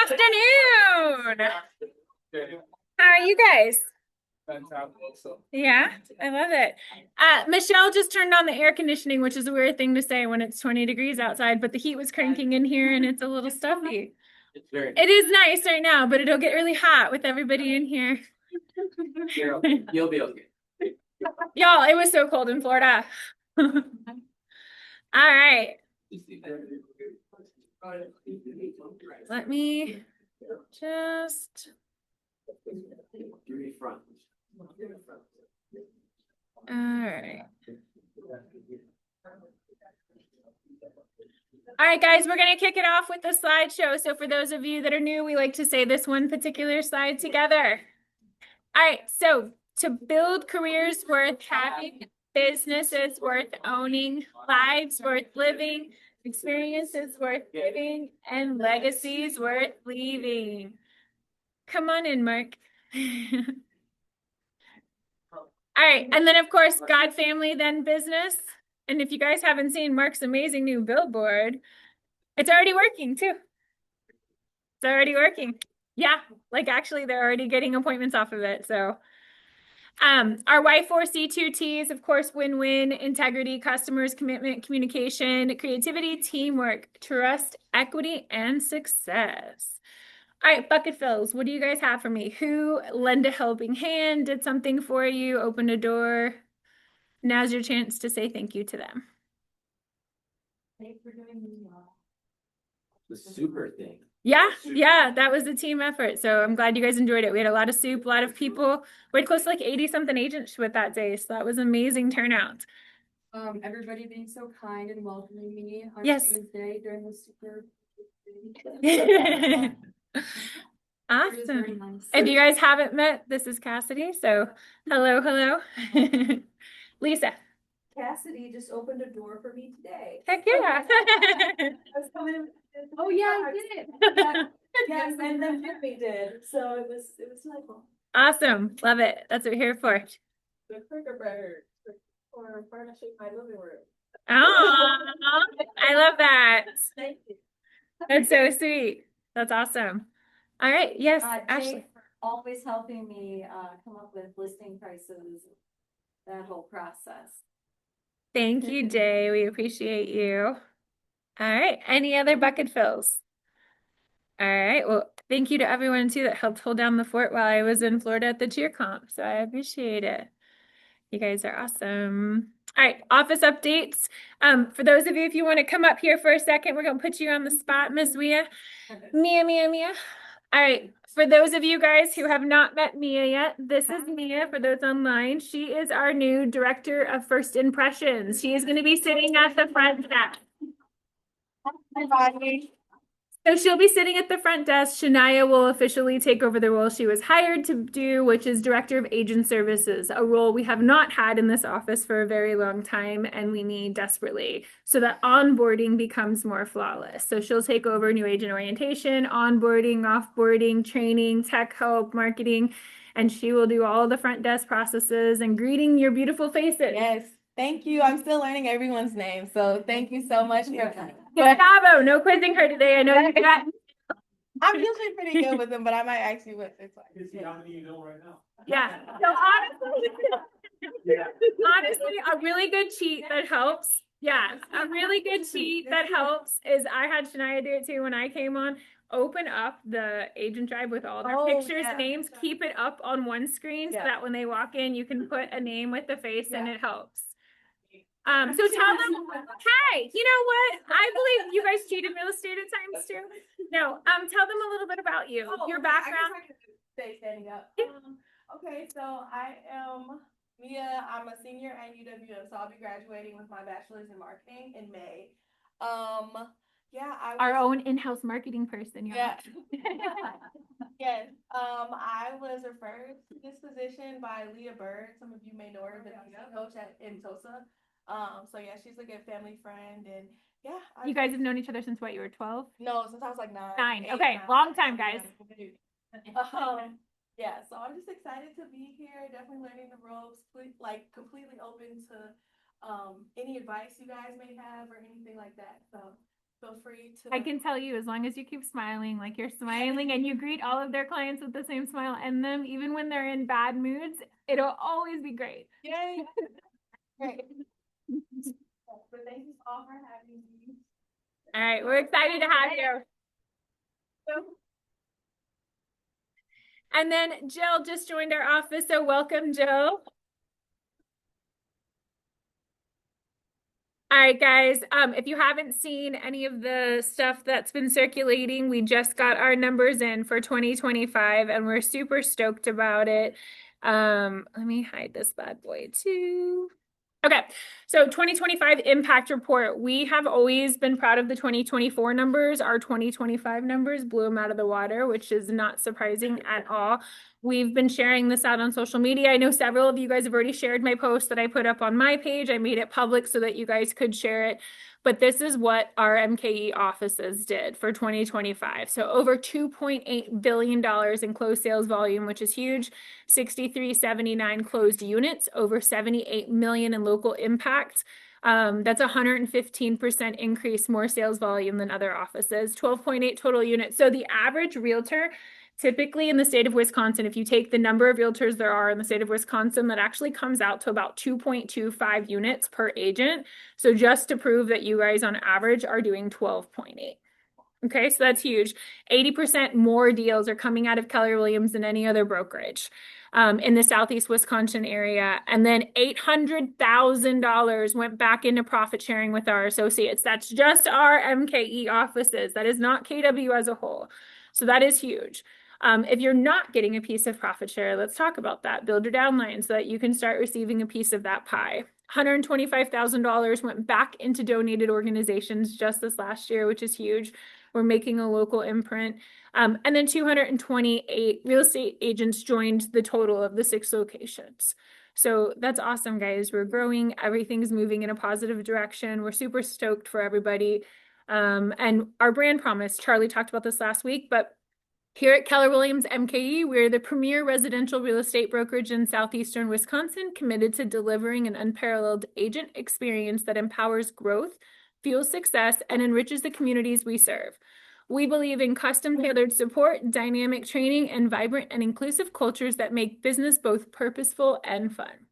afternoon. How are you guys? Yeah, I love it. Michelle just turned on the air conditioning, which is a weird thing to say when it's 20 degrees outside, but the heat was cranking in here and it's a little stuffy. It is nice right now, but it'll get really hot with everybody in here. You'll be okay. Y'all, it was so cold in Florida. All right. Let me just. All right. All right, guys, we're going to kick it off with the slideshow. So for those of you that are new, we like to say this one particular slide together. All right, so to build careers worth having, businesses worth owning, lives worth living, experiences worth giving, and legacies worth leaving. Come on in, Mark. All right, and then of course, God, family, then business. And if you guys haven't seen Mark's amazing new billboard, it's already working too. It's already working. Yeah, like actually they're already getting appointments off of it. So our Y4C2Ts, of course, win-win, integrity, customers, commitment, communication, creativity, teamwork, trust, equity, and success. All right, bucket fills. What do you guys have for me? Who lend a helping hand, did something for you, opened a door? Now's your chance to say thank you to them. Thanks for doing the super thing. Yeah, that was a team effort. So I'm glad you guys enjoyed it. We had a lot of soup, a lot of people. We had close to like 80-something agents with that day. So that was amazing turnout. Everybody being so kind and welcoming me on Yes. Tuesday during the super. Awesome. Nice. If you guys haven't met, this is Cassidy. So hello. Lisa. Cassidy just opened a door for me today. Heck yeah. I was coming in. Oh yeah, I did. Yes, and then Jimmy did. So it was delightful. Awesome. Love it. That's what we're here for. The cricket bird for furnishing my living room. Oh, I love that. Thank you. That's so sweet. That's awesome. All right. Yes, Ashley. Always helping me come up with listing prices, that whole process. Thank you, Jay. We appreciate you. All right. Any other bucket fills? All right. Well, thank you to everyone too that helped hold down the fort while I was in Florida at the cheer comp. So I appreciate it. You guys are awesome. All right, office updates. For those of you, if you want to come up here for a second, we're gonna put you on the spot, Miss Mia. Mia. All right, for those of you guys who have not met Mia yet, this is Mia. For those online, she is our new director of first impressions. She is going to be sitting at the front desk. So she'll be sitting at the front desk. Shania will officially take over the role she was hired to do, which is Director of Agent Services, a role we have not had in this office for a very long time and we need desperately so that onboarding becomes more flawless. So she'll take over new agent orientation, onboarding, offboarding, training, tech help, marketing, and she will do all the front desk processes and greeting your beautiful faces. Yes. Thank you. I'm still learning everyone's name. So thank you so much for Gustavo, no quizzing her today. I know you got. I'm usually pretty good with them, but I might ask you what it's like. See how many you know right now. Yeah. So honestly, a really good cheat that helps. Yeah, a really good cheat that helps is I had Shania do it too when I came on. Open up the agent drive with all their pictures, names, keep it up on one screen so that when they walk in, you can put a name with the face and it helps. So tell them, hey, you know what? I believe you guys cheat in real estate at times too. No, tell them a little bit about you, your background. Stay standing up. Okay, so I am Mia. I'm a senior at UWM, so I'll be graduating with my bachelor's in marketing in May. Our own in-house marketing person. Yeah. Yes. I was referred to this position by Leah Bird. Some of you may know her, the coach in Tulsa. So yeah, she's a good family friend, and yeah. You guys have known each other since what? You were 12? No, since I was like 9. 9. Okay, long time, guys. Yeah, so I'm just excited to be here. Definitely learning the ropes. Like completely open to any advice you guys may have or anything like that. So feel free to. I can tell you, as long as you keep smiling, like you're smiling and you greet all of their clients with the same smile and them, even when they're in bad moods, it'll always be great. Yay! Great. But thank you all for having me. All right, we're excited to have you. And then Jill just joined our office, so welcome, Jill. All right, guys, if you haven't seen any of the stuff that's been circulating, we just got our numbers in for 2025 and we're super stoked about it. Let me hide this bad boy too. Okay, so 2025 impact report. We have always been proud of the 2024 numbers. Our 2025 numbers blew them out of the water, which is not surprising at all. We've been sharing this out on social media. I know several of you guys have already shared my post that I put up on my page. I made it public so that you guys could share it. But this is what our MKE offices did for 2025. So over $2.8 billion in closed sales volume, which is huge. 6,379 closed units, over 78 million in local impact. That's a 115% increase, more sales volume than other offices. 12.8 total units. So the average realtor, typically in the state of Wisconsin, if you take the number of realtors there are in the state of Wisconsin, that actually comes out to about 2.25 units per agent. So just to prove that you guys on average are doing 12.8. Okay, so that's huge. 80% more deals are coming out of Keller Williams than any other brokerage in the Southeast Wisconsin area. And then $800,000 went back into profit sharing with our associates. That's just our MKE offices. That is not KW as a whole. So that is huge. If you're not getting a piece of profit share, let's talk about that. Build your downline so that you can start receiving a piece of that pie. $125,000 went back into donated organizations just this last year, which is huge. We're making a local imprint. And then 228 real estate agents joined the total of the 6 locations. So that's awesome, guys. We're growing. Everything's moving in a positive direction. We're super stoked for everybody. And our brand promise, Charlie talked about this last week, but here at Keller Williams MKE, we're the premier residential real estate brokerage in southeastern Wisconsin, committed to delivering an unparalleled agent experience that empowers growth, fuels success, and enriches the communities we serve. We believe in custom-tailored support, dynamic training, and vibrant and inclusive cultures that make business both purposeful and fun.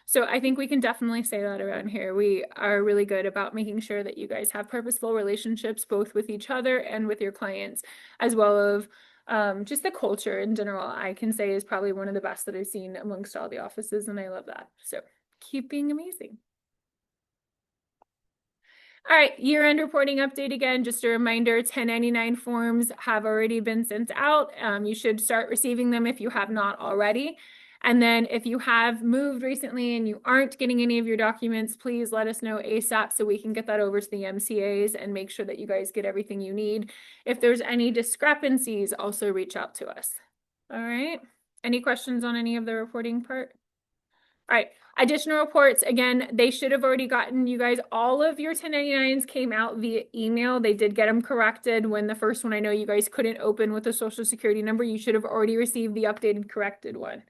So I think we can definitely say that around here. We are really good about making sure that you guys have purposeful relationships, both with each other and with your clients, as well as just the culture in general, I can say is probably one of the best that I've seen amongst all the offices, and I love that. So keep being amazing. All right, year-end reporting update again. Just a reminder, 1099 forms have already been sent out. You should start receiving them if you have not already. And then if you have moved recently and you aren't getting any of your documents, please let us know ASAP so we can get that over to the MCAs and make sure that you guys get everything you need. If there's any discrepancies, also reach out to us. All right. Any questions on any of the reporting part? All right. Additional reports, again, they should have already gotten you guys. All of your 1099s came out via email. They did get them corrected when the first one I know you guys couldn't open with a social security number. You should have already received the updated corrected one.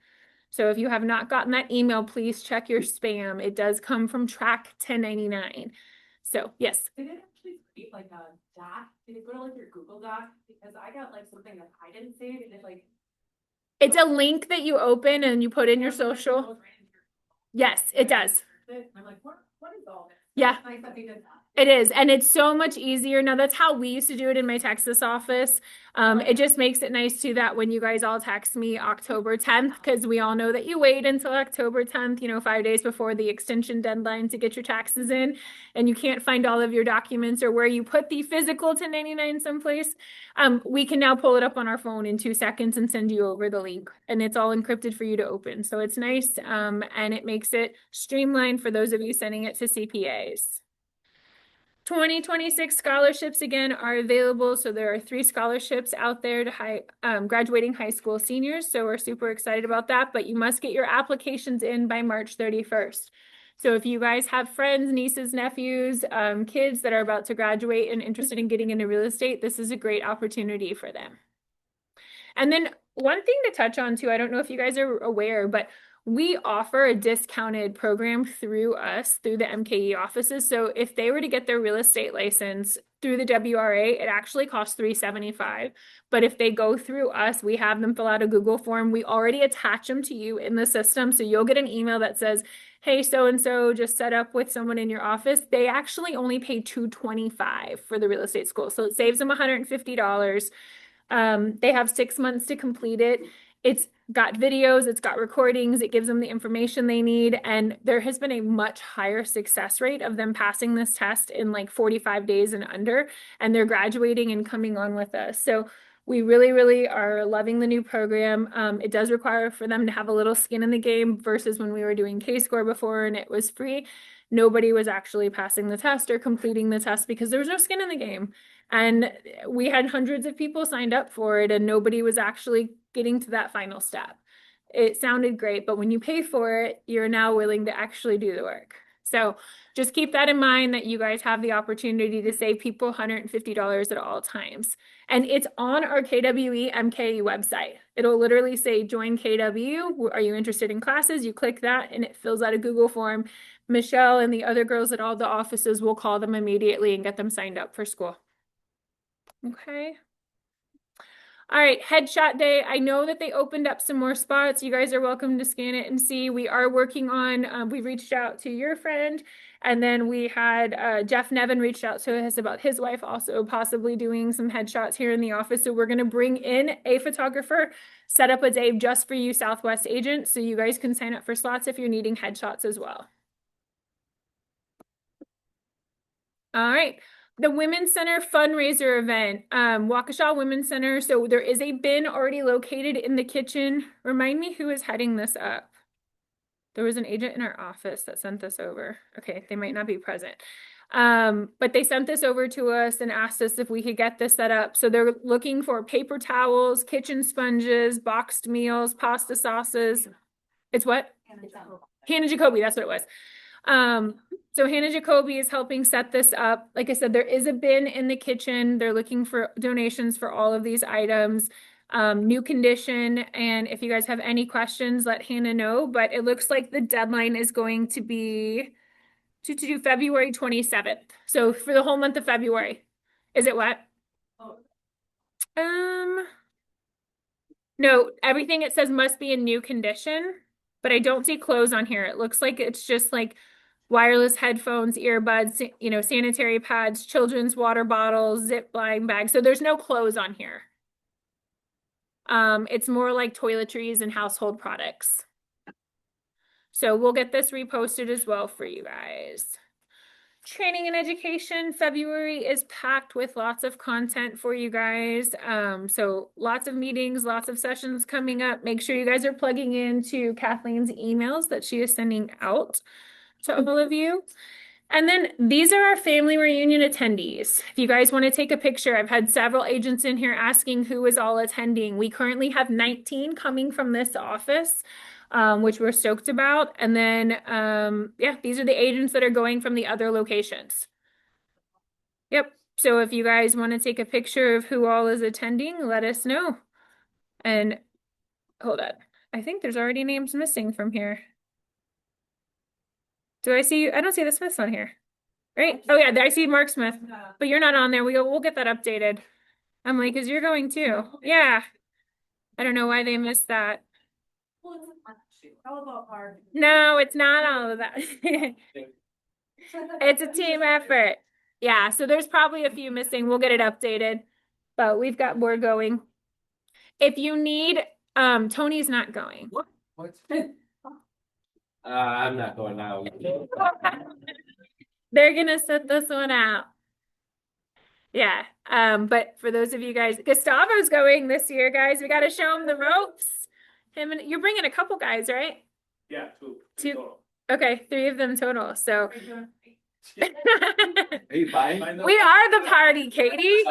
So if you have not gotten that email, please check your spam. It does come from Track 1099. So yes. Did it actually create like a doc? Did it go to like your Google Doc? Because I got like something that I didn't save and it like. It's a link that you open and you put in your social. Yes, it does. I'm like, what is all this? Yeah. It's nice that they did that. It is, and it's so much easier. Now, that's how we used to do it in my Texas office. It just makes it nice too that when you guys all text me October 10th, because we all know that you wait until October 10th, 5 days before the extension deadline to get your taxes in, and you can't find all of your documents or where you put the physical 1099 someplace. We can now pull it up on our phone in 2 seconds and send you over the link, and it's all encrypted for you to open. So it's nice, and it makes it streamlined for those of you sending it to CPAs. 2026 scholarships again are available. So there are 3 scholarships out there to graduating high school seniors. So we're super excited about that, but you must get your applications in by March 31st. So if you guys have friends, nieces, nephews, kids that are about to graduate and interested in getting into real estate, this is a great opportunity for them. And then one thing to touch on too, I don't know if you guys are aware, but we offer a discounted program through us, through the MKE offices. So if they were to get their real estate license through the WRA, it actually costs $375. But if they go through us, we have them fill out a Google form. We already attach them to you in the system. So you'll get an email that says, hey, so-and-so just set up with someone in your office. They actually only pay $225 for the real estate school. So it saves them $150. They have 6 months to complete it. It's got videos, it's got recordings, it gives them the information they need. And there has been a much higher success rate of them passing this test in like 45 days and under, and they're graduating and coming on with us. So we really, really are loving the new program. It does require for them to have a little skin in the game versus when we were doing K-Score before and it was free. Nobody was actually passing the test or completing the test because there was no skin in the game. And we had hundreds of people signed up for it and nobody was actually getting to that final step. It sounded great, but when you pay for it, you're now willing to actually do the work. So just keep that in mind that you guys have the opportunity to save people $150 at all times. And it's on our KWE MKE website. It'll literally say join KW. Are you interested in classes? You click that and it fills out a Google form. Michelle and the other girls at all the offices will call them immediately and get them signed up for school. Okay. All right, headshot day. I know that they opened up some more spots. You guys are welcome to scan it and see. We are working on, we reached out to your friend, and then we had Jeff Nevin reached out to us about his wife also possibly doing some headshots here in the office. So we're going to bring in a photographer, set up a day just for you Southwest agents, so you guys can sign up for slots if you're needing headshots as well. All right. The Women's Center fundraiser event, Waukesha Women's Center. So there is a bin already located in the kitchen. Remind me who is heading this up. There was an agent in our office that sent this over. Okay, they might not be present. But they sent this over to us and asked us if we could get this set up. So they're looking for paper towels, kitchen sponges, boxed meals, pasta sauces. It's what? Hannah Jacoby, that's what it was. So Hannah Jacoby is helping set this up. Like I said, there is a bin in the kitchen. They're looking for donations for all of these items. New condition. And if you guys have any questions, let Hannah know. But it looks like the deadline is going to be to do February 27th. So for the whole month of February. Is it what? No, everything it says must be in new condition, but I don't see clothes on here. It looks like it's just like wireless headphones, earbuds, you know, sanitary pads, children's water bottles, Zipline bags. So there's no clothes on here. It's more like toiletries and household products. So we'll get this reposted as well for you guys. Training and education, February is packed with lots of content for you guys. So lots of meetings, lots of sessions coming up. Make sure you guys are plugging into Kathleen's emails that she is sending out to all of you. And then these are our family reunion attendees. If you guys want to take a picture, I've had several agents in here asking who is all attending. We currently have 19 coming from this office, which we're stoked about. And then, yeah, these are the agents that are going from the other locations. Yep. So if you guys want to take a picture of who all is attending, let us know. And hold on. I think there's already names missing from here. Do I see? I don't see the Smiths on here. Right? Oh yeah, I see Mark Smith, but you're not on there. We'll get that updated. I'm like, because you're going too. Yeah. I don't know why they missed that. All about Mark. No, it's not all of that. It's a team effort. Yeah, so there's probably a few missing. We'll get it updated, but we've got more going. If you need, Tony's not going. What? I'm not going now. They're gonna set this one out. Yeah. But for those of you guys, Gustavo's going this year, guys. We got to show him the ropes. Him and you're bringing a couple guys, right? Yeah, two. Two. Okay, 3 of them total. So Are you buying? we are the party, Katie.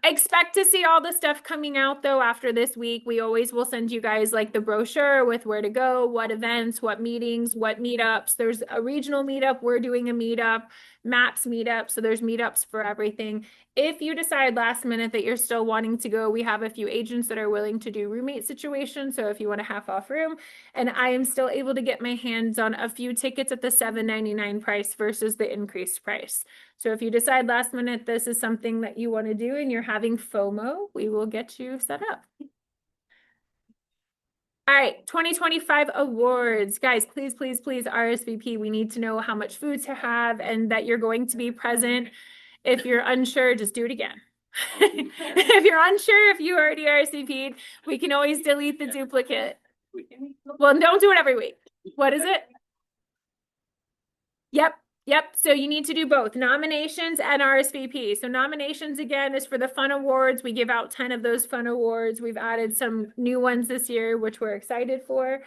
Expect to see all the stuff coming out though after this week. We always will send you guys like the brochure with where to go, what events, what meetings, what meetups. There's a regional meetup. We're doing a meetup. MAPS meetup. So there's meetups for everything. If you decide last minute that you're still wanting to go, we have a few agents that are willing to do roommate situations. So if you want a half off room, and I am still able to get my hands on a few tickets at the $7.99 price versus the increased price. So if you decide last minute this is something that you want to do and you're having FOMO, we will get you set up. All right, 2025 awards. Guys, please, please, please RSVP. We need to know how much food to have and that you're going to be present. If you're unsure, just do it again. If you're unsure if you already RSVP'd, we can always delete the duplicate. Well, don't do it every week. What is it? Yep. Yep. So you need to do both nominations and RSVP. So nominations again is for the fun awards. We give out 10 of those fun awards. We've added some new ones this year, which we're excited for.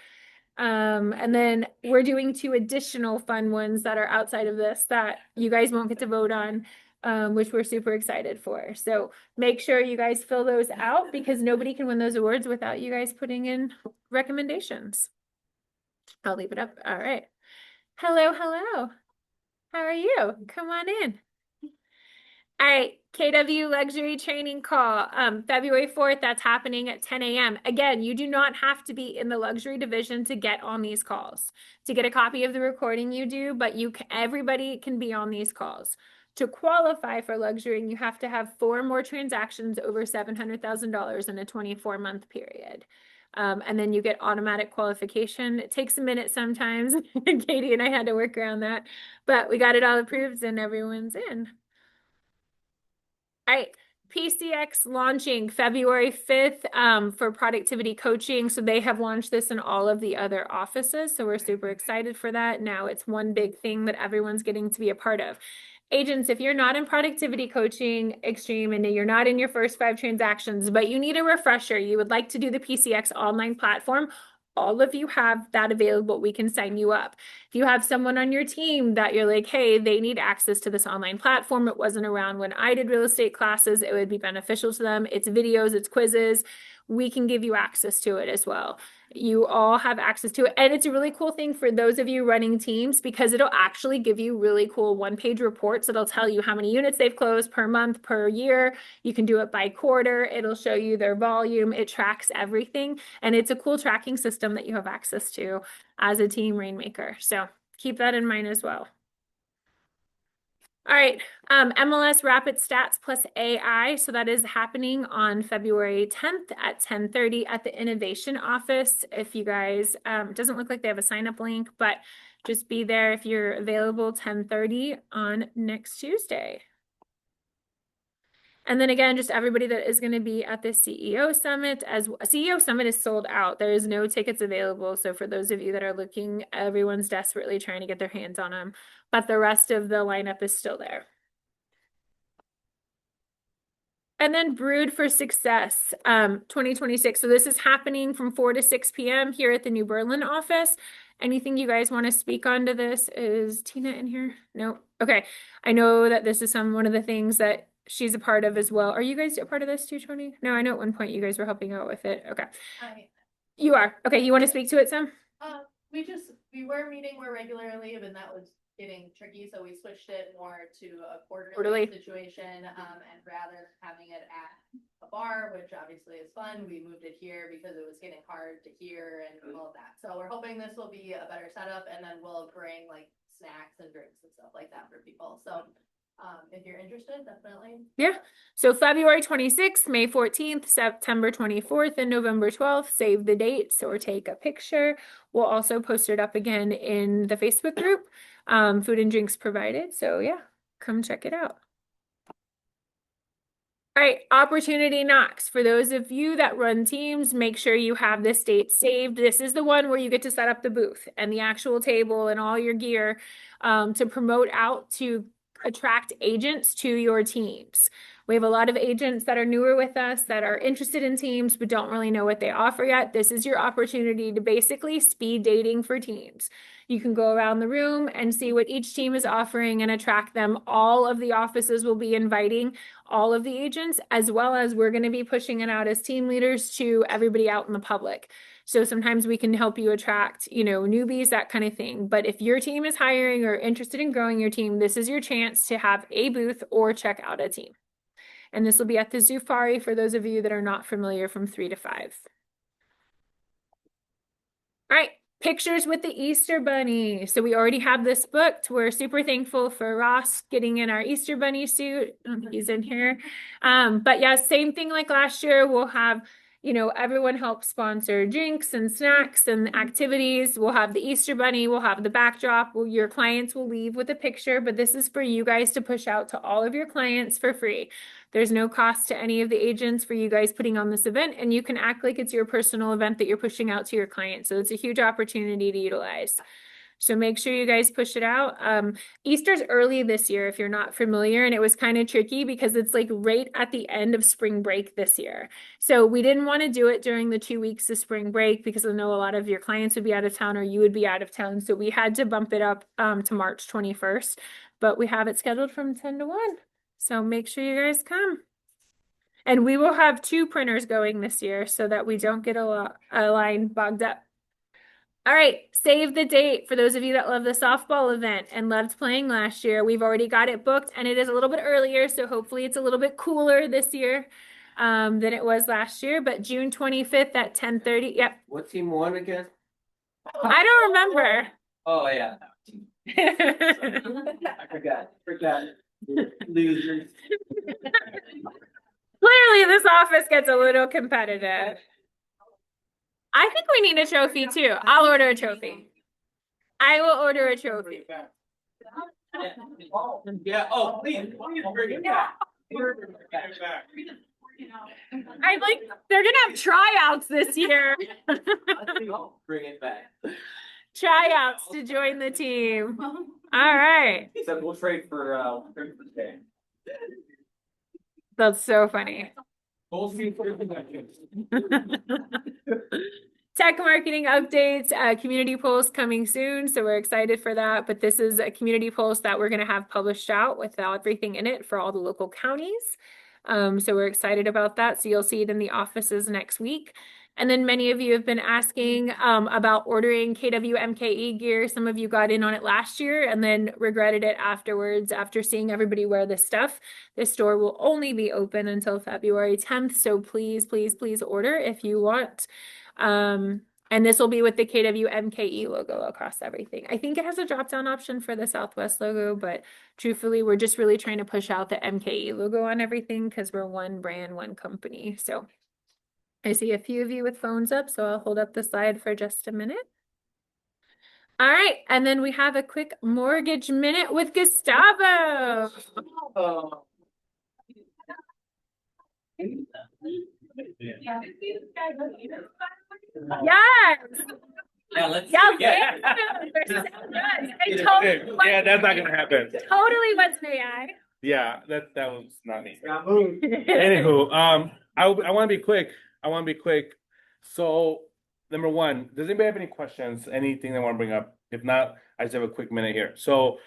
And then we're doing 2 additional fun ones that are outside of this that you guys won't get to vote on, which we're super excited for. So make sure you guys fill those out because nobody can win those awards without you guys putting in recommendations. I'll leave it up. All right. Hello, hello. How are you? Come on in. All right, KW Luxury Training Call, February 4th, that's happening at 10 a.m. Again, you do not have to be in the luxury division to get on these calls. To get a copy of the recording, you do, but everybody can be on these calls. To qualify for luxury, you have to have 4 more transactions over $700,000 in a 24-month period. And then you get automatic qualification. It takes a minute sometimes. Katie and I had to work around that, but we got it all approved and everyone's in. All right, PCX launching February 5th for productivity coaching. So they have launched this in all of the other offices. So we're super excited for that. Now it's one big thing that everyone's getting to be a part of. Agents, if you're not in productivity coaching extreme and you're not in your first 5 transactions, but you need a refresher, you would like to do the PCX online platform, all of you have that available. We can sign you up. If you have someone on your team that you're like, hey, they need access to this online platform. It wasn't around when I did real estate classes. It would be beneficial to them. It's videos, it's quizzes. We can give you access to it as well. You all have access to it. And it's a really cool thing for those of you running teams because it'll actually give you really cool 1-page reports. It'll tell you how many units they've closed per month, per year. You can do it by quarter. It'll show you their volume. It tracks everything. And it's a cool tracking system that you have access to as a team rainmaker. So keep that in mind as well. All right, MLS Rapid Stats plus AI. So that is happening on February 10th at 10:30 at the Innovation Office. If you guys, it doesn't look like they have a sign-up link, but just be there if you're available 10:30 on next Tuesday. And then again, just everybody that is going to be at the CEO Summit. As CEO Summit is sold out. There is no tickets available. So for those of you that are looking, everyone's desperately trying to get their hands on them. But the rest of the lineup is still there. And then Brewed for Success 2026. So this is happening from 4 to 6 p.m. here at the New Berlin office. Anything you guys want to speak on to this? Is Tina in here? No. Okay. I know that this is one of the things that she's a part of as well. Are you guys a part of this too, Tony? No, I know at one point you guys were helping out with it. Okay. You are. Okay. You want to speak to it some? We were meeting more regularly, but that was getting tricky, so we switched it more to a Quarterly. quarterly situation, and rather than having it at a bar, which obviously is fun, we moved it here because it was getting hard to hear and all of that. So we're hoping this will be a better setup, and then we'll bring like snacks and drinks and stuff like that for people. So if you're interested, definitely. Yeah. So February 26th, May 14th, September 24th, and November 12th. Save the dates or take a picture. We'll also post it up again in the Facebook group. Food and drinks provided. So yeah, come check it out. All right, Opportunity Knocks. For those of you that run teams, make sure you have this date saved. This is the one where you get to set up the booth and the actual table and all your gear to promote out to attract agents to your teams. We have a lot of agents that are newer with us that are interested in teams but don't really know what they offer yet. This is your opportunity to basically speed dating for teams. You can go around the room and see what each team is offering and attract them. All of the offices will be inviting all of the agents, as well as we're going to be pushing it out as team leaders to everybody out in the public. So sometimes we can help you attract, newbies, that kind of thing. But if your team is hiring or interested in growing your team, this is your chance to have a booth or check out a team. And this will be at the Zufari for those of you that are not familiar, from 3 to 5. All right, pictures with the Easter Bunny. So we already have this booked. We're super thankful for Ross getting in our Easter Bunny suit. I don't think he's in here. But yeah, same thing like last year. We'll have, everyone help sponsor drinks and snacks and activities. We'll have the Easter Bunny. We'll have the backdrop. Your clients will leave with a picture, but this is for you guys to push out to all of your clients for free. There's no cost to any of the agents for you guys putting on this event, and you can act like it's your personal event that you're pushing out to your clients. So it's a huge opportunity to utilize. So make sure you guys push it out. Easter's early this year, if you're not familiar, and it was kind of tricky because it's like right at the end of spring break this year. So we didn't want to do it during the 2 weeks of spring break because I know a lot of your clients would be out of town or you would be out of town. So we had to bump it up to March 21st, but we have it scheduled from 10 to 1. So make sure you guys come. And we will have 2 printers going this year so that we don't get a line bogged up. All right, save the date for those of you that love the softball event and loved playing last year. We've already got it booked, and it is a little bit earlier, so hopefully it's a little bit cooler this year than it was last year. But June 25th at 10:30. Yep. What team won again? I don't remember. Oh, yeah. I forgot. Losers. Clearly, this office gets a little competitive. I think we need a trophy too. I'll order a trophy. I will order a trophy. Yeah, oh, please bring it back. I like, they're gonna have tryouts this year. Bring it back. Tryouts to join the team. All right. So we'll trade for Christmas Day. That's so funny. Full speed for connections. Tech marketing updates, community polls coming soon. So we're excited for that. But this is a community polls that we're going to have published out with everything in it for all the local counties. So we're excited about that. So you'll see it in the offices next week. And then many of you have been asking about ordering KW MKE gear. Some of you got in on it last year and then regretted it afterwards after seeing everybody wear this stuff. This store will only be open until February 10th. So please, please, please order if you want. And this will be with the KW MKE logo across everything. I think it has a drop-down option for the Southwest logo, but truthfully, we're just really trying to push out the MKE logo on everything because we're one brand, one company. So I see a few of you with phones up, so I'll hold up the slide for just a minute. All right, and then we have a quick mortgage minute with Gustavo. Yes. Yeah, let's Yeah, they're so good. Yeah, that's not gonna happen. Totally what's may I? Yeah, that was not me. Anywho, I want to be quick. So, number one, does anybody have any questions? Anything they want to bring up? If not, I just have a quick minute here. So,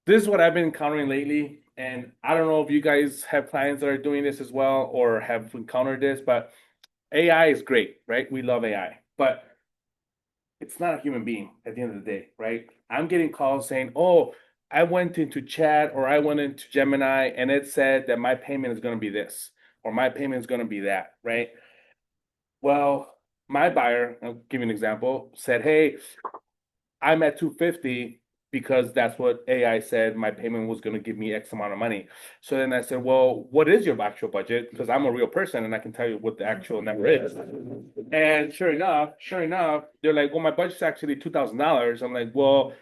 this is what I've been encountering lately, and I don't know if you guys have clients that are doing this as well or have encountered this, but AI is great, right? We love AI, but it's not a human being at the end of the day, right? I'm getting calls saying, oh, I went into chat or I went into Gemini and it said that my payment is going to be this or my payment is going to be that, right? Well, my buyer, I'll give you an example, said, hey, I'm at 250 because that's what AI said my payment was going to give me X amount of money. So then I said, well, what is your actual budget? Because I'm a real person and I can tell you what the actual number is. And sure enough, they're like, well, my budget's actually $2,000. I'm like, well,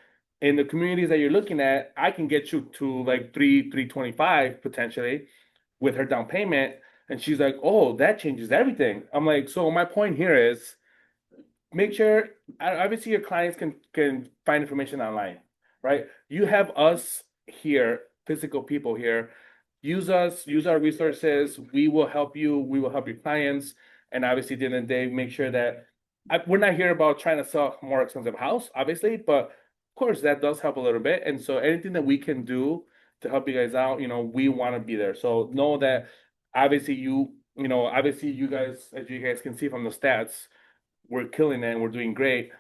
in the communities that you're looking at, I can get you to like 325 potentially with her down payment. And she's like, oh, that changes everything. I'm like, so my point here is make sure, obviously your clients can find information online, right? You have us here, physical people here, use us, use our resources. We will help you. We will help your clients. And obviously, at the end of the day, make sure that we're not here about trying to sell a more expensive house, obviously, but of course that does help a little bit. And so anything that we can do to help you guys out, we want to be there. So know that obviously obviously you guys, as you guys can see from the stats, we're killing it and we're doing great.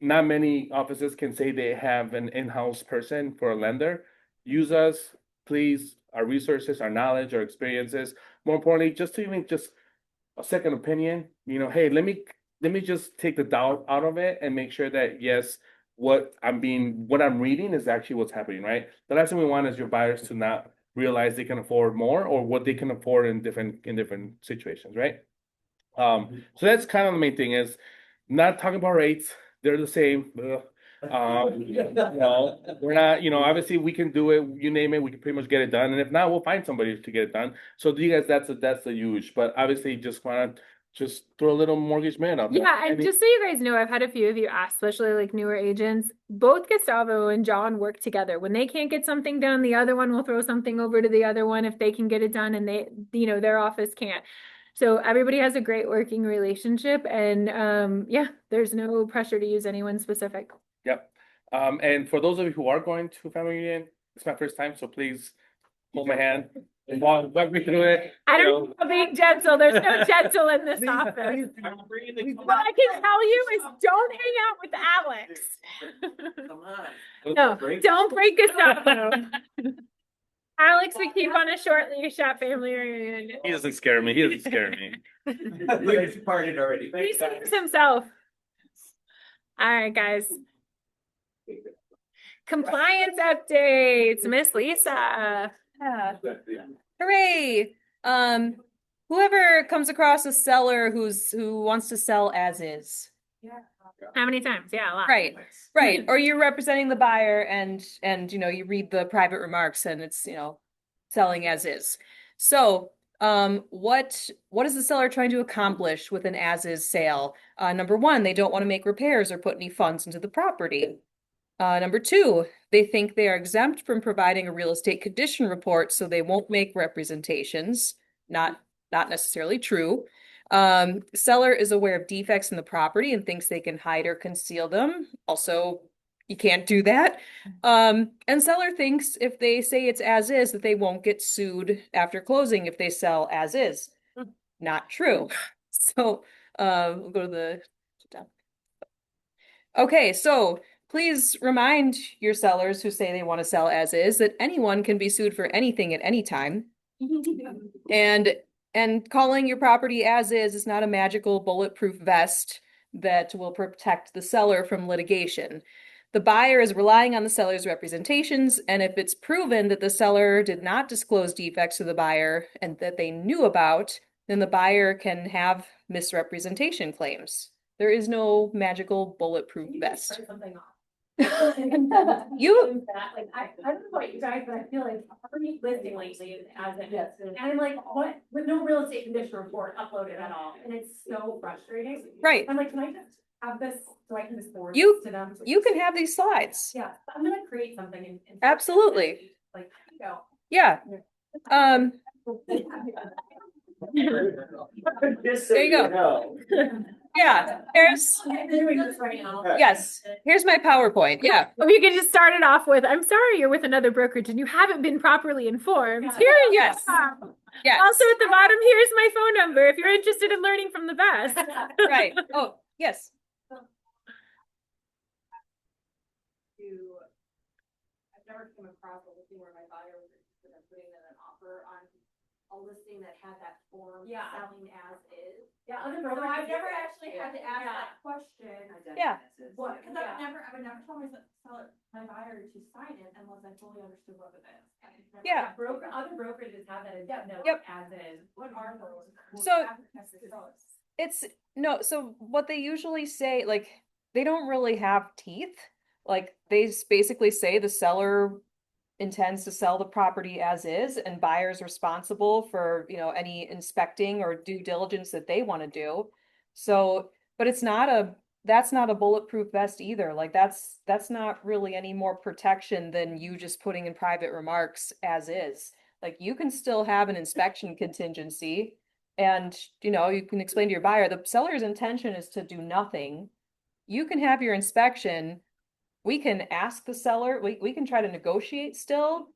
Not many offices can say they have an in-house person for a lender. Use us, please, our resources, our knowledge, our experiences. More importantly, just to even just a second opinion, hey, let me just take the doubt out of it and make sure that yes, what I'm reading is actually what's happening, right? The last thing we want is your buyers to not realize they can afford more or what they can afford in different situations, right? So that's kind of the main thing is not talking about rates. They're the same. We're not, obviously we can do it, you name it, we can pretty much get it done. And if not, we'll find somebody to get it done. So you guys, that's the huge, but obviously just want to just throw a little mortgage man out there. Yeah, and just so you guys know, I've had a few of you ask, especially like newer agents, both Gustavo and John work together. When they can't get something done, the other one will throw something over to the other one if they can get it done and their office can't. So everybody has a great working relationship and yeah, there's no pressure to use anyone specific. Yep. And for those of you who are going to family reunion, it's my first time, so please hold my hand and walk me through it. I don't know being gentle. There's no gentle in this office. What I can tell you is don't hang out with Alex. Come on. No, don't break Gustavo. Alex would keep on a short leash at family reunion. He doesn't scare me. Look, it's partied already. He Thanks, guys. saves himself. All right, guys. Compliance updates, Miss Lisa. Yeah. Hooray! Whoever comes across a seller who wants to sell as is. How many times? Yeah, a lot. Right. Or you're representing the buyer and you read the private remarks and it's, selling as is. So, what is the seller trying to accomplish with an as is sale? Number one, they don't want to make repairs or put any funds into the property. Number two, they think they are exempt from providing a real estate condition report, so they won't make representations. Not necessarily true. Seller is aware of defects in the property and thinks they can hide or conceal them. Also, you can't do that. And seller thinks if they say it's as is, that they won't get sued after closing if they sell as is. Not true. So, we'll go to the. Okay, so please remind your sellers who say they want to sell as is that anyone can be sued for anything at any time. And calling your property as is not a magical bulletproof vest that will protect the seller from litigation. The buyer is relying on the seller's representations, and if it's proven that the seller did not disclose defects to the buyer and that they knew about, then the buyer can have misrepresentation claims. There is no magical bulletproof vest. Something off. You Like I don't know about you guys, but I feel like every listing lately is as it is. And I'm like, what? With no real estate condition report uploaded at all. And it's so frustrating. right. I'm like, can I just have this so I can just forward You- this to them? You can have these slides. Yeah, I'm gonna create something and. Absolutely. Like, go. Yeah. Just so There you go. know. Yeah. Here's I'm doing this right now. yes. Here's my PowerPoint. Yeah. If you could just start it off with, I'm sorry you're with another brokerage and you haven't been properly informed. Yeah. Here is Yes. Yes. Also at the bottom, here's my phone number if you're interested in learning from the best. Right. Oh, yes. I've never come across a listing where my buyer was interested in putting in an offer on a listing that had that form Yeah. selling as is. Yeah, other So brokerages. I've never actually had to ask Yeah. that question. Yeah. What, cause Yeah. I would never tell my buyer to sign it unless I fully understood what it is. Yeah. Other brokerages have that note Yep. as is. What are those? So- It's no, so what they usually say, like, they don't really have teeth. Like, basically say the seller intends to sell the property as is and buyer's responsible for, any inspecting or due diligence that they want to do. So, but that's not a bulletproof vest either. Like, that's not really any more protection than you just putting in private remarks as is. Like you can still have an inspection contingency. And, you know, you can explain to your buyer, the seller's intention is to do nothing. You can have your inspection. We can ask the seller, we can try to negotiate still.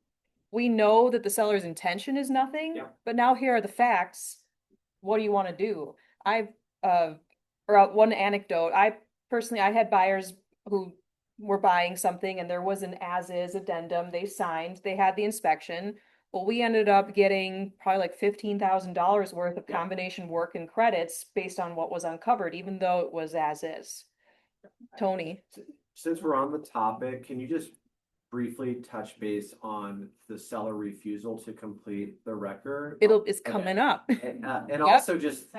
We know that the seller's intention is nothing, Yeah. but now here are the facts. What do you want to do? Or one anecdote, I had buyers who were buying something and there was an as-is addendum, they signed, they had the inspection. Well, we ended up getting probably like $15,000 worth of Yeah. combination work and credits based on what was uncovered, even though it was as is. Tony, Since we're on the topic, can you just briefly touch base on the seller refusal to complete the record? it's coming up. And also just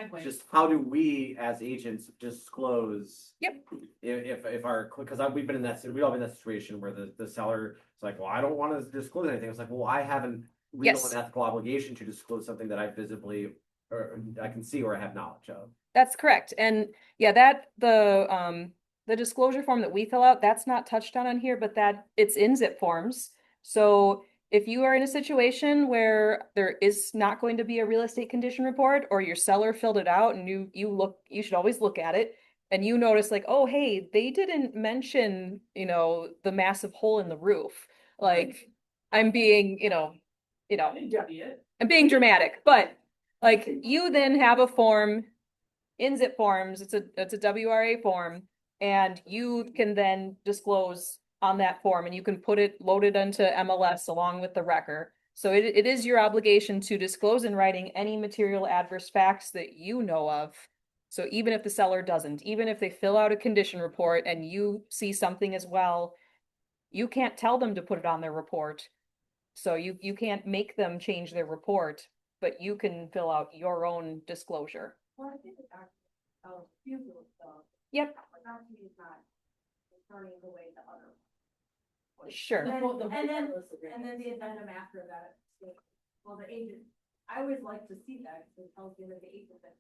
how do we as agents disclose? Yep. If our, because we've been in that, we've all been in that situation where the seller is like, well, I don't want to disclose anything. It's like, well, I have an legal Yes. and ethical obligation to disclose something that I visibly, or I can see or I have knowledge of. That's correct. And yeah, the disclosure form that we fill out, that's not touched on here, but that it's in zip forms. So if you are in a situation where there is not going to be a real estate condition report or your seller filled it out and you should always look at it and you notice like, oh, hey, they didn't mention, you know, the massive hole in the roof. Like I'm being, I'm being dramatic, but like you then have a form in zip forms, it's a WRA form, and you can then disclose on that form and you can load it into MLS along with the record. So it is your obligation to disclose in writing any material adverse facts that you know of. So even if the seller doesn't, even if they fill out a condition report and you see something as well, you can't tell them to put it on their report. So you can't make them change their report, but you can fill out your own disclosure. Well, I think the document, refusal stuff. Yep. The document is not turning away the other. Sure. And then the addendum after that, well, the agent, I always like to see that, because it tells you that the agent that.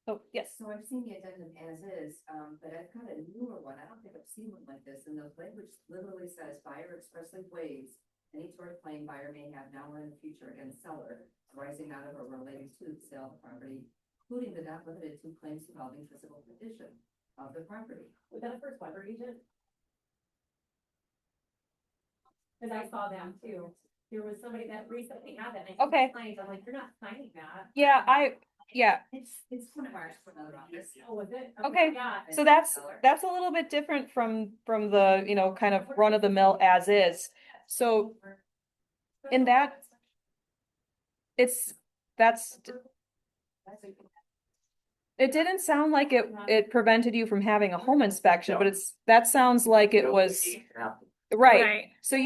Oh, yes. So I've seen the addendum as is, but I've got a newer one. I don't think I've seen one like this. And the language literally says buyer expressly waives any tort claim buyer may have now or in the future against seller arising out of or relating to the sale of the property, including but not limited to claims involving physical condition of the property. Was that a first weather agent? Cause I saw them too. There was somebody that recently had that. And I Okay. signed, I'm like, you're not signing that. Yeah, yeah. It's one of ours from another office. Oh, was it? Okay. Yeah. So that's a little bit different from the, you know, kind of run of the mill as is. So in that, it didn't sound like it prevented you from having a home inspection, but that sounds like it was, right. So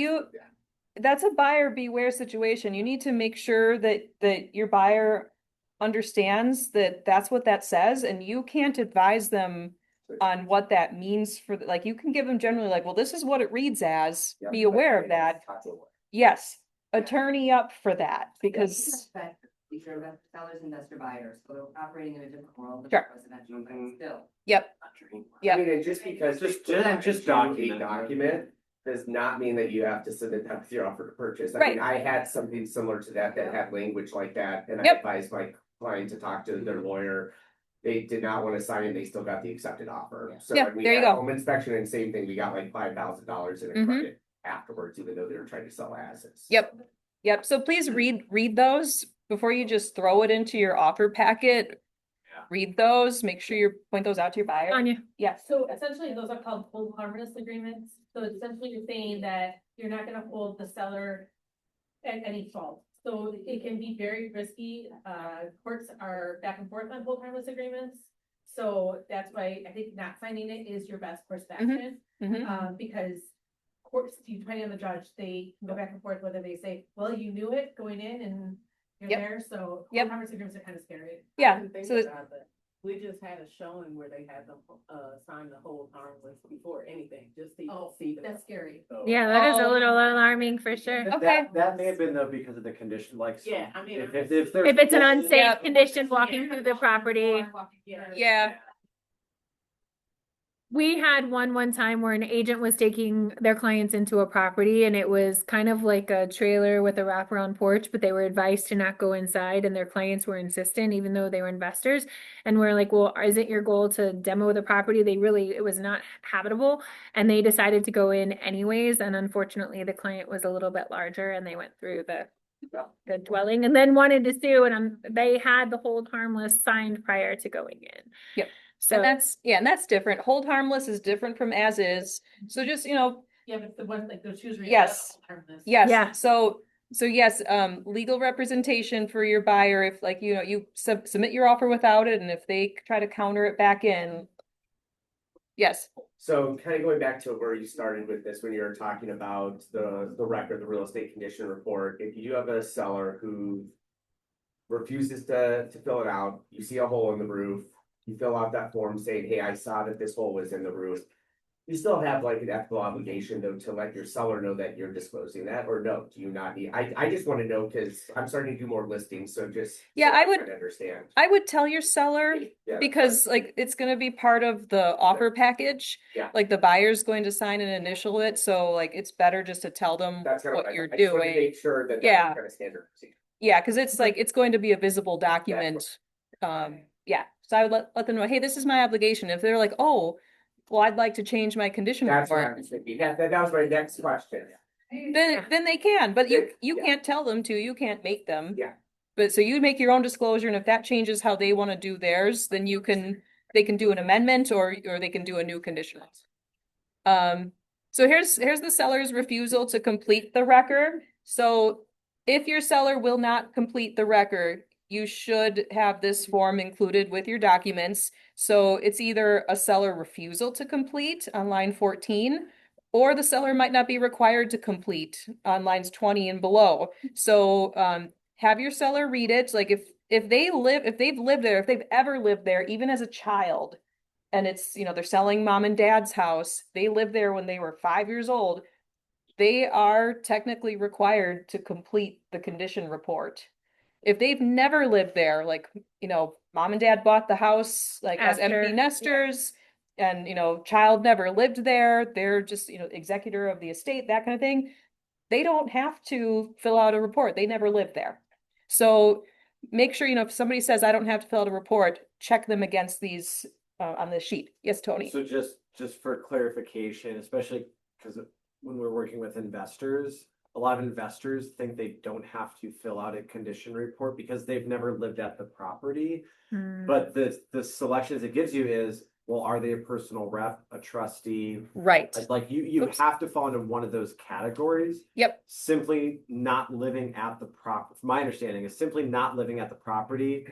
that's a buyer beware situation. You need to make sure that your buyer understands that that's what that says, and you can't advise them on what that means for, like, you can give them generally like, well, this is what it reads as, be aware of that. Yes, attorney up for that, because, Be sure about sellers, investor, buyers, so they're operating in a different world than Sure. residential, but still. yep, Yeah. I mean, and just because Just a document. document does not mean that you have to submit that with your offer to purchase. I Right. mean, I had something similar to that had language like that, and I Yep. advised my client to talk to their lawyer. They did not want to sign it, they still got the accepted offer. So Yeah, when we there you had go. home inspection and same thing, we got like $5,000 in a Mhm. credit afterwards, even though they were trying to sell assets. Yep. So please read those before you just throw it into your offer packet. Yeah. Read those, make sure you point those out to your buyer. Anya. Yes. So essentially, those are called hold harmless agreements. So essentially, you're saying that you're not gonna hold the seller at any fault. So it can be very risky. Courts are back and forth on hold harmless agreements. So that's why I think not signing it is your best course of action. Mhm. Because courts, depending on the judge, they can go back and forth whether they say, well, you knew it going in and you're Yep. there. So Yep. hold harmless agreements are kind of scary. Yeah. So We just had a showing where they had them, sign the hold harmless before anything, just to Oh, see the. that's scary. Yeah, that is a Oh. little alarming for sure. Okay. That may have been though because of the condition, like. Yeah, I mean, If I'm there's. If it's an unsafe Yep. condition walking through the property. yeah. We had one time where an agent was taking their clients into a property and it was kind of like a trailer with a wraparound porch, but they were advised to not go inside and their clients were insistent, even though they were investors. And we're like, well, isn't your goal to demo the property? It was not habitable and they decided to go in anyways. And unfortunately, the client was a little bit larger and they went through the dwelling and then wanted to sue and they had the hold harmless signed prior to going in. Yep. So And that's different. Hold harmless is different from as is. So just, Yeah, but the one, like, the shoes. Yes. Yeah. yes, so yes, legal representation for your buyer, if like, you submit your offer without it, and if they try to counter it back in. Yes, So kind of going back to where you started with this, when you were talking about the record, the real estate condition report, if you do have a seller who refuses to fill it out, you see a hole in the roof, you fill out that form saying, hey, I saw that this hole was in the roof. You still have like an ethical obligation though to let your seller know that you're disclosing that, or no, do you not need? I just want to know because I'm starting to do more listings, so just. Yeah, so I I'm would- trying to understand. I would tell your seller, Yeah, because like it's gonna be part of the offer package. Yeah. Like the buyer's going to sign and initial it, so like it's better just to tell them That's kind of what you're I just wanted to doing. make sure that Yeah. that's kind of standard procedure. Yeah, because it's like, it's going to be a visible document. Yeah, so I would let them know, hey, this is my obligation. If they're like, oh, well, I'd like to change my condition That's what I report, was thinking. That was my next question. then they can, but you Yeah. can't tell them to, you can't make them. Yeah. But so you make your own disclosure, and if that changes how they want to do theirs, then they can do an amendment or they can do a new condition. So here's the seller's refusal to complete the record. So if your seller will not complete the record, you should have this form included with your documents. So it's either a seller refusal to complete on line 14, or the seller might not be required to complete on lines 20 and below. So have your seller read it. Like if they've lived there, if they've ever lived there, even as a child, and it's, they're selling mom and dad's house, they lived there when they were 5 years old, they are technically required to complete the condition report. If they've never lived there, like, mom and dad bought the house like as After, empty nesters, and, child never lived there, they're just, executor of the estate, that kind of thing, they don't have to fill out a report. They never lived there. So make sure, if somebody says, I don't have to fill out a report, check them against these on this sheet. Yes, Tony? So just for clarification, especially because when we're working with investors, a lot of investors think they don't have to fill out a condition report because they've never lived at the property. But the selections it gives you is, well, are they a personal rep, a trustee? Right. Like you Oops. have to fall into one of those categories. Yep. Simply not living at the property, my understanding is simply not living at the property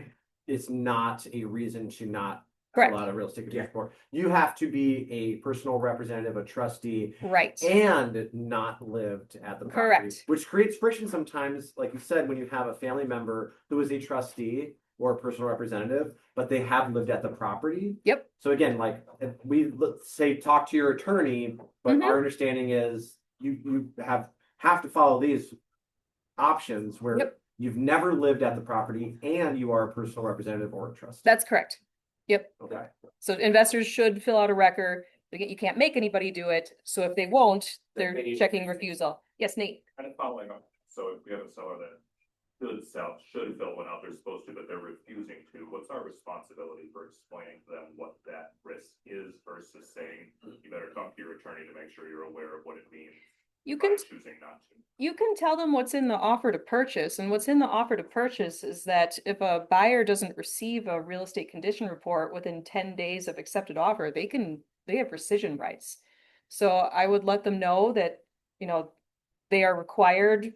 is not a reason to not Correct. fill out a real estate condition report. You have to be a personal representative, a trustee, Right. and not lived at the property. Correct. Which creates friction sometimes, like you said, when you have a family member who is a trustee or a personal representative, but they have lived at the property. Yep. So again, like if let's say talk to your attorney, but Mhm. our understanding is you have to follow these options where Yep. you've never lived at the property and you are a personal representative or a trustee. That's correct. Yep. Okay. So investors should fill out a record. You can't make anybody do it. So if they won't, they're Then they- checking refusal. Yes, Nate? Kind of following up, so if we have a seller that should fill one out, they're supposed to, but they're refusing to, what's our responsibility for explaining to them what that risk is versus saying, you better talk to your attorney to make sure you're aware of what it means You by can choosing not to. You can tell them what's in the offer to purchase, and what's in the offer to purchase is that if a buyer doesn't receive a real estate condition report within 10 days of accepted offer, they have rescission rights. So I would let them know that, they are required,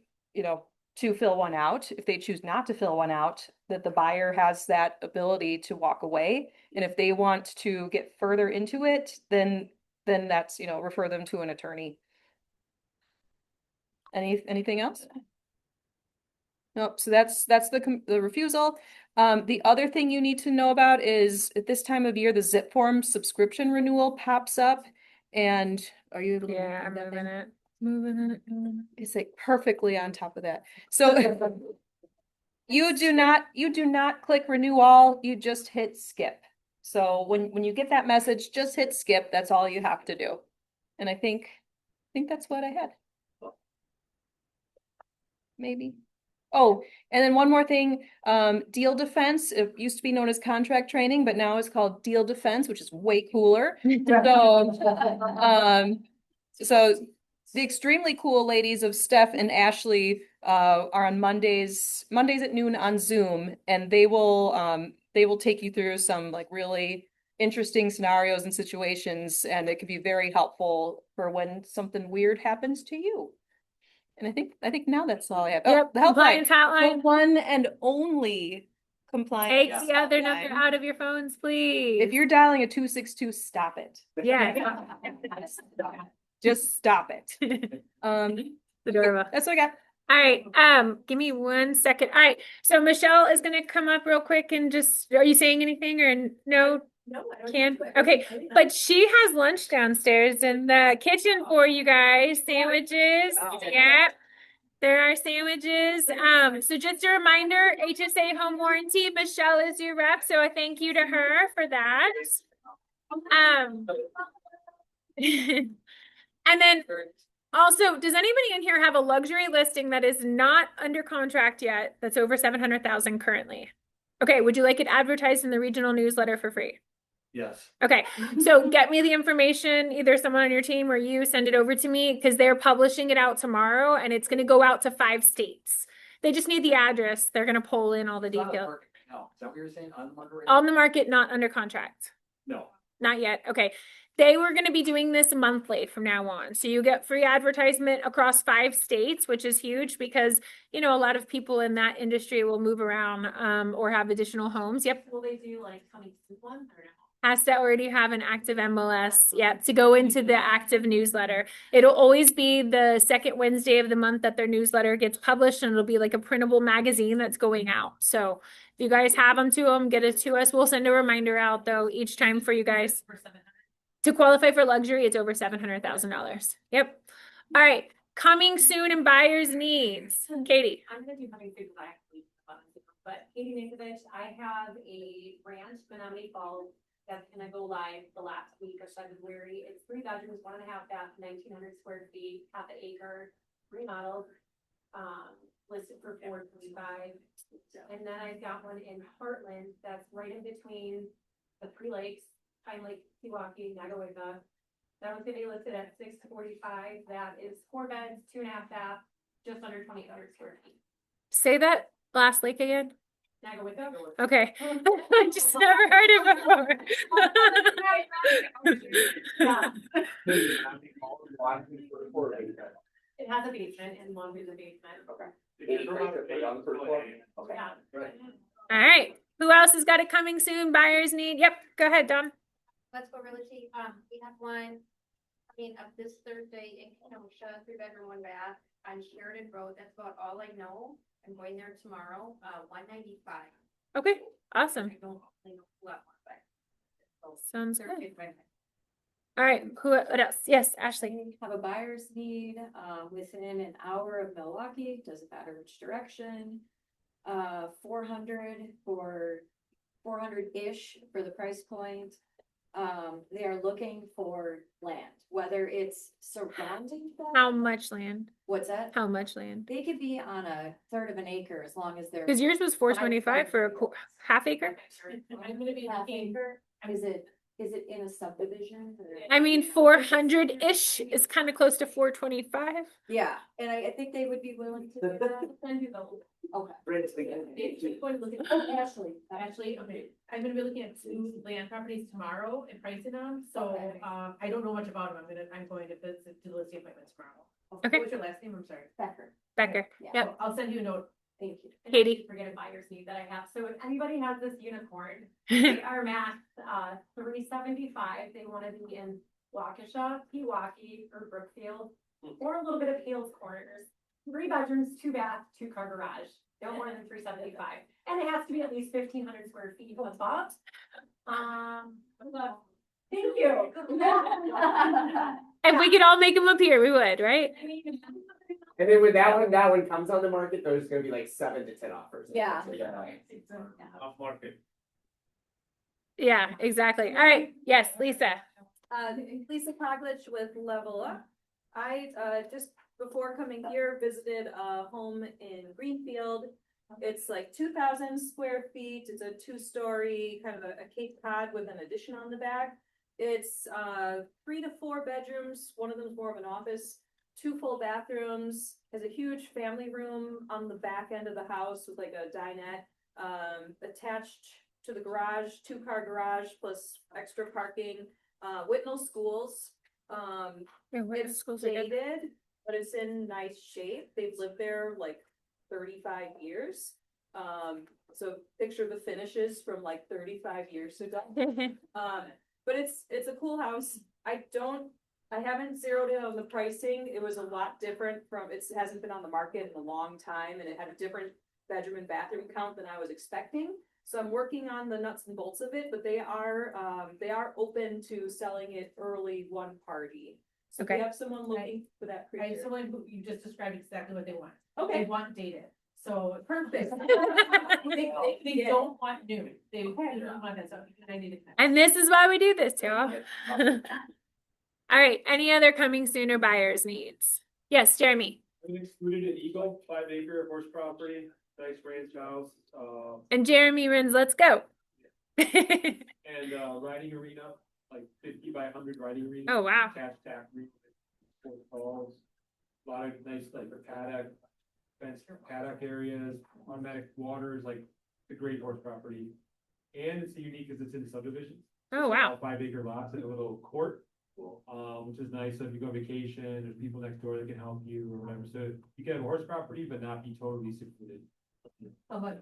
to fill one out. If they choose not to fill one out, that the buyer has that ability to walk away. And if they want to get further into it, then that's, refer them to an attorney. Anything else? Nope. So that's the refusal. The other thing you need to know about is at this time of year, the zip form subscription renewal pops up. And are you able to? yeah, I'm move that moving thing? it. Moving it. It's like perfectly on top of that. So you do not click renew all, you just hit skip. So when you get that message, just hit skip. That's all you have to do. And I think that's what I had. Maybe. Oh, and then one more thing, deal defense, it used to be known as contract training, but now it's called deal defense, which is way cooler. So the extremely cool ladies of Steph and Ashley are on Mondays at noon on Zoom, and they will take you through some like really interesting scenarios and situations, and it can be very helpful for when something weird happens to you. And I think now that's all I have. Yep, The helpline. compliance hotline. The one and only compliance. Take the other hotline. number out of your phones, please. If you're dialing a 262, stop it. Yeah. Just stop it. Adorable. That's what I got. All right, give me 1 second. All right, so Michelle is gonna come up real quick and just, are you saying anything or no? No, I don't. Can, think okay, so. but she has lunch downstairs in the kitchen for you guys, sandwiches, yeah. There are sandwiches, so just a reminder, HSA home warranty, Michelle is your rep, so a thank you to her for that. And then also, does anybody in here have a luxury listing that is not under contract yet, that's over 700,000 currently? Okay, would you like it advertised in the regional newsletter for free? Yes. Okay, so get me the information, either someone on your team or you send it over to me because they're publishing it out tomorrow and it's going to go out to 5 states. They just need the address. They're going to pull in all the details. No, is that what you're saying? On the market? On the market, not under contract. No. Not yet. Okay. They were going to be doing this monthly from now on. So you get free advertisement across 5 states, which is huge because, you know, a lot of people in that industry will move around or have additional homes. Yep. Will they do like coming to one or no? Has to already have an active MLS, to go into the active newsletter. It'll always be the second Wednesday of the month that their newsletter gets published, and it'll be like a printable magazine that's going out. So if you guys have them to them, get it to us. We'll send a reminder out though each time for you guys. To qualify for luxury, it's over $700,000. Yep. All right. Coming soon and buyers needs. Katie. I'm gonna do something super that I actually, but Katie Ninkovich, I have a ranch, Menominee Falls, that's gonna go live the last week of February. It's 3 bedrooms, 1.5 bath, 1,900 square feet, half an acre, remodeled, listed for $425. And then I've got one in Heartland that's right in between the Three Lakes, Pine Lake, Pewaukee, Nagawicca. That one's gonna be listed at $645. That is 4 beds, 2.5 bath, just under 2,800 square feet. Say that last lake again. Nagawicca. Okay. I just never heard it before. It has a basement and one with a basement. All right. Who else has got it coming soon? Buyers need. Yep. Go ahead, Dawn. Let's go Realty. We have one, up this Thursday in Kenosha, 3 bedroom, 1 bath on Sheridan Road. That's about all I know. I'm going there tomorrow, 195. Okay. Awesome. I don't really know what, but. Sounds good. Thursday, Friday. All right. What else? Yes, Ashley. We have a buyer's need within an hour of Milwaukee, doesn't matter which direction. 400 for 400-ish for the price point. They are looking for land, whether it's surrounding them. How much land? What's that? How much land? They could be on a third of an acre as long as they're. Because yours was 425 for a half acre. I'm gonna be Half looking. acre? Is it in a subdivision? or- I mean, 400-ish is kind of close to 425. Yeah, and I think they would be willing to do that. Send you the. Okay. Just going to look at, Oh, Ashley. Ashley, okay, I'm gonna be looking at 2 land properties tomorrow and pricing them, so, Okay. I don't know much about them, I'm going to visit, to listing appointments tomorrow. Okay. What's your last name, I'm sorry? Becker. Becker. Yeah. Yep. I'll send you a note. Thank you. And Katie. I keep forgetting buyer's need that I have, so if anybody has this unicorn, they are max, $375, they wanna be in Waukesha, Pewaukee, or Brookfield, or a little bit of Hales Corners. 3 bedrooms, 2 baths, 2-car garage, no more than $375, and it has to be at least 1,500 square feet above. Thank you. If we could all make them appear, we would, right? And then when that one comes on the market, there's gonna be like 7 to 10 offers. Yeah. Off market. Yeah, exactly. All right. Yes, Lisa. Lisa Coglidge with Level Up. I, just before coming here, visited a home in Greenfield. It's like 2,000 square feet. It's a 2-story, kind of a Cape Cod with an addition on the back. It's 3 to 4 bedrooms. One of them is more of an office. 2 full bathrooms. Has a huge family room on the back end of the house with like a dinette. Attached to the garage, 2-car garage plus extra parking. Whitnell Schools. It's dated, but it's in nice shape. They've lived there like 35 years. So picture the finishes from like 35 years ago. But it's a cool house. I haven't zeroed in on the pricing. It was a lot different from, it hasn't been on the market in a long time, and it had a different bedroom and bathroom count than I was expecting. So I'm working on the nuts and bolts of it, but they are open to selling it early one party. So Okay. we have someone looking for that I have creature. someone who you just described exactly what they want. Okay. They want dated, so perfect. Yeah. They don't want new, they don't want that, so I need to. And this is why we do this, y'all. All right. Any other coming sooner buyers needs? Yes, Jeremy. We excluded an Eagle, 5-acre horse property, nice ranch house, And Jeremy runs Let's Go. and riding arena, like 50 by 100 riding arena. Oh, wow. Cash tack arena, 4 stalls, a lot of nice like paddock, fenced paddock areas, automatic waters, like the great horse property. And it's unique because it's in subdivisions. Oh, wow. 5-acre lots and a little court. Which is nice. So if you go on vacation, there's people next door that can help you or whatever. So you can have a horse property, but not be totally secluded. How much?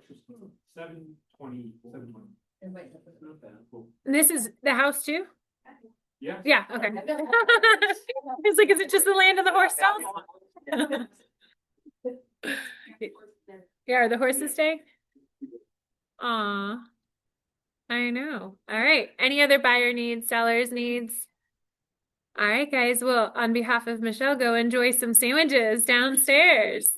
720. And wait, Not bad. Cool. And this is the house too? Yeah. Yeah, okay. It's like, is it just the land and the horse stalls? Yeah, are the horses staying? Aw. I know. All right. Any other buyer needs, sellers needs? All right, guys. Well, on behalf of Michelle, go enjoy some sandwiches downstairs.